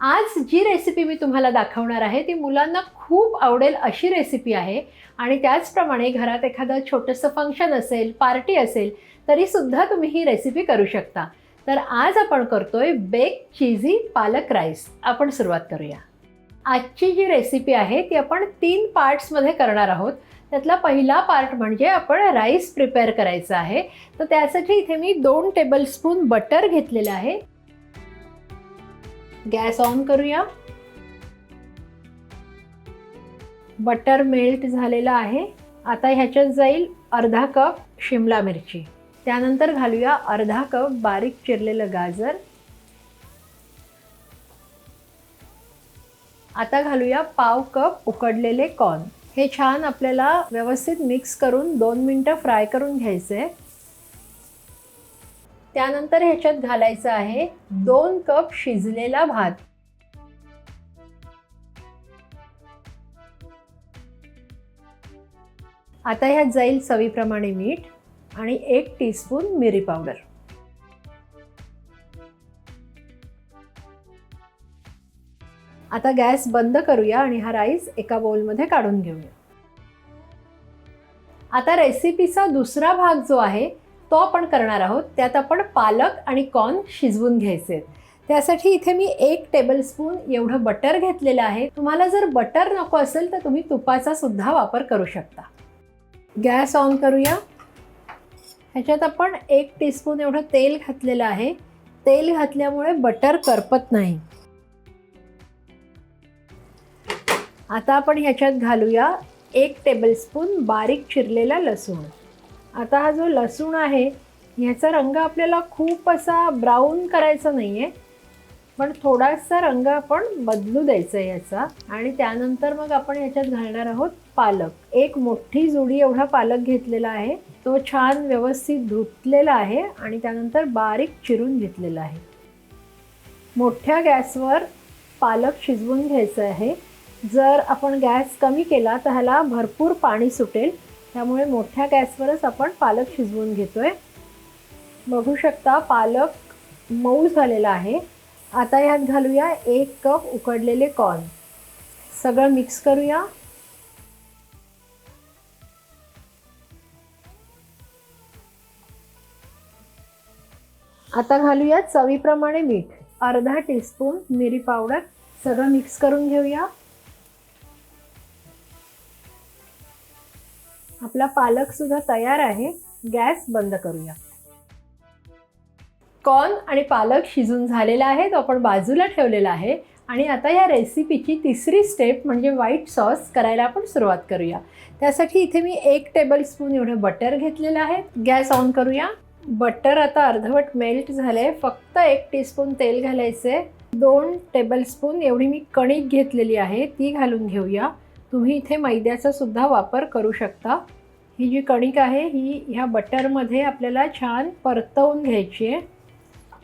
आज जी रेसिपी मी तुम्हाला दाखवणार आहे ती मुलांना खूप आवडेल अशी रेसिपी आहे आणि त्याचप्रमाणे घरात एखादं छोटंसं फंक्शन असेल, पार्टी असेल तरीसुद्धा तुम्ही ही रेसिपी करू शकता. तर आज आपण करतोय बेक चीझी पालक राईस. आपण सुरुवात करूया. आजची जी रेसिपी आहे ती आपण 3 पार्ट्समध्ये करणार आहोत. त्यातला पहिला पार्ट म्हणजे आपण राईस प्रिपेअर करायचा आहे. तर त्यासाठी इथे मी 2 टेबलस्पून बटर घेतलेलं आहे. गॅस ऑन करूया. बटर मेल्ट झालेला आहे. आता ह्याच्यात जाईल अर्धा कप शिमला मिरची. त्यानंतर घालूया अर्धा कप बारीक चिरलेलं गाजर. आता घालूया पाव कप उकडलेले कॉर्न. हे छान आपल्याला व्यवस्थित मिक्स करून 2 मिनिटं फ्राय करून घ्यायचे. त्यानंतर ह्याच्यात घालायचं आहे 2 कप शिजलेला भात. आता ह्यात जाईल चवीप्रमाणे मीठ आणि 1 टीस्पून मिरी पावडर. आता गॅस बंद करूया आणि हा राईस एका बाउलमध्ये काढून घेऊया. आता रेसिपीचा दुसरा भाग जो आहे तो आपण करणार आहोत. त्यात आपण पालक आणि कॉर्न शिजवून घ्यायचे. त्यासाठी इथे मी 1 टेबलस्पून एवढं बटर घेतलेलं आहे. तुम्हाला जर बटर नको असेल तर तुम्ही तुपाचा सुद्धा वापर करू शकता. गॅस ऑन करूया. ह्याच्यात आपण 1 टीस्पून एवढं तेल घातलेलं आहे. तेल घातल्यामुळे बटर करपत नाही. आता आपण ह्याच्यात घालूया 1 टेबलस्पून बारीक चिरलेला लसूण. आता हा जो लसूण आहे ह्याचा रंग आपल्याला खूप असा ब्राऊन करायचा नाही आहे, पण थोडासा रंग आपण बदलू द्यायचा आहे याचा. आणि त्यानंतर मग आपण ह्याच्यात घालणार आहोत पालक. 1 मोठी जुडी एवढा पालक घेतलेला आहे. तो छान व्यवस्थित धुतलेला आहे आणि त्यानंतर बारीक चिरून घेतलेला आहे. मोठ्या गॅसवर पालक शिजवून घ्यायचं आहे. जर आपण गॅस कमी केला तर ह्याला भरपूर पाणी सुटेल. त्यामुळे मोठ्या गॅसवरच आपण पालक शिजवून घेतोय. बघू शकता पालक मऊ झालेला आहे. आता ह्यात घालूया 1 कप उकडलेले कॉर्न. सगळं मिक्स करूया. आता घालूया चवीप्रमाणे मीठ. अर्धा टीस्पून मिरी पावडर. सगळं मिक्स करून घेऊया. आपला पालक सुद्धा तयार आहे. गॅस बंद करूया. कॉर्न आणि पालक शिजून झालेला आहे, तो आपण बाजूला ठेवलेला आहे. आणि आता या रेसिपीची तिसरी स्टेप म्हणजे व्हाईट सॉस करायला आपण सुरुवात करूया. त्यासाठी इथे मी 1 टेबलस्पून एवढं बटर घेतलेलं आहे. गॅस ऑन करूया. बटर आता अर्धवट मेल्ट झाले. फक्त 1 टीस्पून तेल घालायचे. 2 टेबलस्पून एवढी मी कणिक घेतलेली आहे ती घालून घेऊया. तुम्ही इथे मैद्याचा सुद्धा वापर करू शकता. ही जी कणिक आहे ही ह्या बटरमध्ये आपल्याला छान परतवून घ्यायची आहे.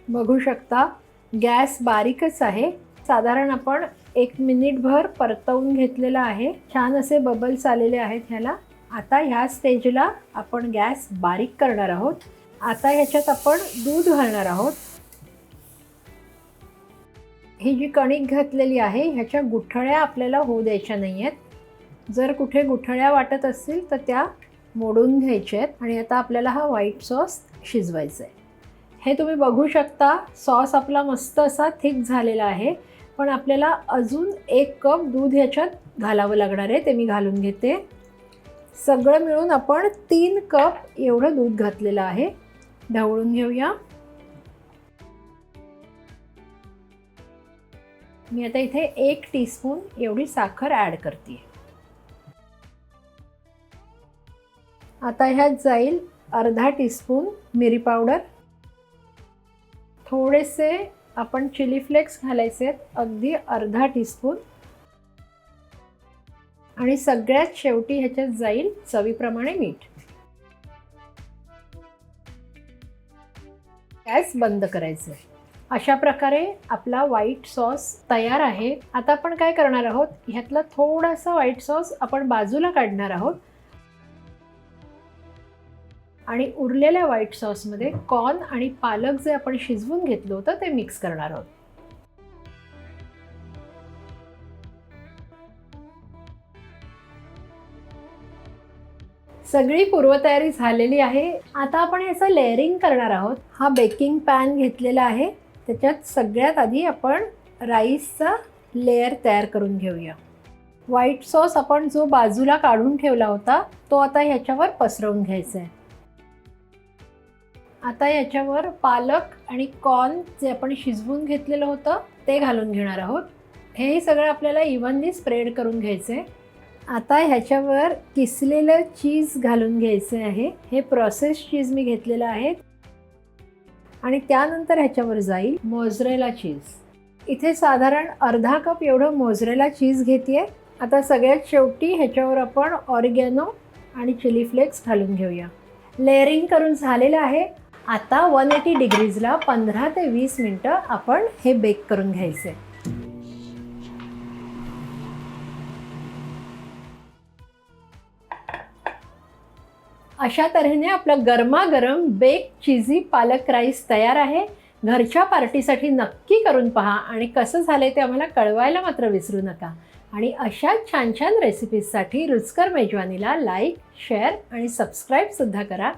बघू शकता गॅस बारीकच आहे. साधारण आपण 1 मिनिटभर परतवून घेतलेला आहे. छान असे बबल्स आलेले आहेत ह्याला. आता ह्या स्टेजला आपण गॅस बारीक करणार आहोत. आता ह्याच्यात आपण दूध घालणार आहोत. ही जी कणिक घातलेली आहे ह्याच्या गुठळ्या आपल्याला होऊ द्यायच्या नाही आहेत. जर कुठे गुठळ्या वाटत असतील तर त्या मोडून घ्यायच्या आहेत. आणि आता आपल्याला हा व्हाईट सॉस शिजवायचा आहे. हे तुम्ही बघू शकता सॉस आपला मस्त असा थिक झालेला आहे. पण आपल्याला अजून 1 कप दूध ह्याच्यात घालावं लागणार आहे. ते मी घालून घेते. सगळं मिळून आपण 3 कप एवढं दूध घातलेलं आहे. ढवळून घेऊया. मी आता इथे 1 टीस्पून एवढी साखर ॲड करते. आता ह्यात जाईल अर्धा टीस्पून मिरी पावडर. थोडेसे आपण चिली फ्लेक्स घालायचे आहेत, अगदी अर्धा टीस्पून. आणि सगळ्यात शेवटी ह्याच्यात जाईल चवीप्रमाणे मीठ. गॅस बंद करायचं. अशा प्रकारे आपला व्हाईट सॉस तयार आहे. आता आपण काय करणार आहोत, ह्यातला थोडासा व्हाईट सॉस आपण बाजूला काढणार आहोत आणि उरलेल्या व्हाईट सॉसमध्ये कॉर्न आणि पालक जे आपण शिजवून घेतलं होतं ते मिक्स करणार आहोत. सगळी पूर्वतयारी झालेली आहे. आता आपण याचं लेअरिंग करणार आहोत. हा बेकिंग पॅन घेतलेला आहे. त्याच्यात सगळ्यात आधी आपण राईसचा लेअर तयार करून घेऊया. व्हाईट सॉस आपण जो बाजूला काढून ठेवला होता तो आता ह्याच्यावर पसरवून घ्यायचा आहे. आता याच्यावर पालक आणि कॉर्न जे आपण शिजवून घेतलेलं होतं ते घालून घेणार आहोत. हे सगळं आपल्याला इव्हनली स्प्रेड करून घ्यायचं आहे. आता ह्याच्यावर किसलेलं चीज घालून घ्यायचं आहे. हे प्रोसेस चीज मी घेतलेलं आहे. आणि त्यानंतर ह्याच्यावर जाईल मोझरेला चीज. इथे साधारण अर्धा कप एवढं मोझरेला चीज घेते. आता सगळ्यात शेवटी ह्याच्यावर आपण ऑरिगॅनो आणि चिली फ्लेक्स घालून घेऊया. लेअरिंग करून झालेलं आहे. आता 180 डिग्रीजला 15 ते 20 मिनटं आपण हे बेक करून घ्यायचे. अशा तऱ्हेने आपलं गरमागरम बेक चीझी पालक राईस तयार आहे. घरच्या पार्टीसाठी नक्की करून पहा आणि कसं झालंय ते आम्हाला कळवायला मात्र विसरू नका. आणि अशा छान छान रेसिपीजसाठी रुचकर मेजवानीला लाईक, शेअर आणि सबस्क्राईबसुद्धा करा.